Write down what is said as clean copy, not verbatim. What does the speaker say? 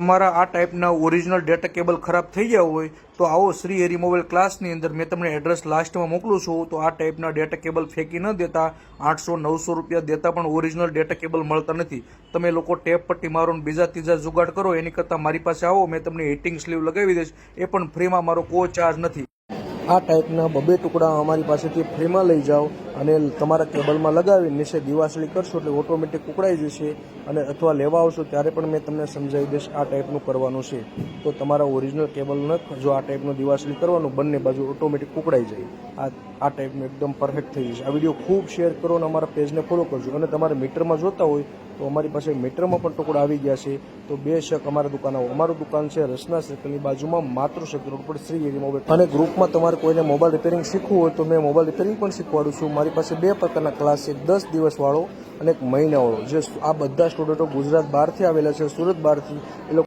તમારા આ ટાઈપના ઓરિજિનલ ડેટા કેબલ ખરાબ થઈ ગયા હોય તો આવો શ્રી હરિ મોબાઈલ ક્લાસની અંદર મેં તમને એડ્રેસ લાસ્ટમાં મોકલું છું. તો આ ટાઈપના ડેટા કેબલ ફેંકી ન દેતા. 800-900 રૂપિયા દેતા પણ ઓરિજિનલ ડેટા કેબલ મળતા નથી. તમે લોકો ટેપ પટ્ટી મારો ને બીજા ત્રીજા જુગાડ કરો એની કરતાં મારી પાસે આવો, મેં તમને હીટિંગ સ્લીવ લગાવી દઈશ. એ પણ ફ્રીમાં, મારો કોઈ ચાર્જ નથી. આ ટાઈપના બબે ટુકડા અમારી પાસેથી ફ્રીમાં લઈ જાઓ અને તમારા કેબલમાં લગાવી નીચે દિવાસળી કરશો એટલે ઓટોમેટિક ઉકળાઈ જશે. અને અથવા લેવા આવશો ત્યારે પણ મેં તમને સમજાવી દઈશ આ ટાઈપનું કરવાનું છે. તો તમારા ઓરિજિનલ કેબલ જો આ ટાઈપનું દિવાસળી કરવાનું, બંને બાજુ ઓટોમેટિક ઉકળાઈ જાય. આ ટાઈપનું એકદમ પરફેક્ટ થઈ જશે. આ વિડીયો ખૂબ શેર કરો અને અમારા પેજને ફોલો કરજો. અને તમારે મીટરમાં જોતા હોય તો અમારી પાસે મીટરમાં પણ ટુકડા આવી ગયા છે. તો બેશક અમારા દુકાન આવો. અમારું દુકાન છે રસના સર્કલની બાજુમાં, માતૃશક્તિ રોડ પર, શ્રી હરિ મોબાઈલ. અને ગ્રુપમાં તમારે કોઈને મોબાઈલ રિપેરિંગ શીખવું હોય તો મેં મોબાઈલ રિપેરિંગ પણ શીખવાડું છું. મારી પાસે 2 પ્રકારના ક્લાસ છે, 10 દિવસવાળો અને 1 મહિનાવાળો. જે આ બધા સ્ટુડન્ટો ગુજરાત બહારથી આવેલા છે, સુરત બહારથી. એ લોકો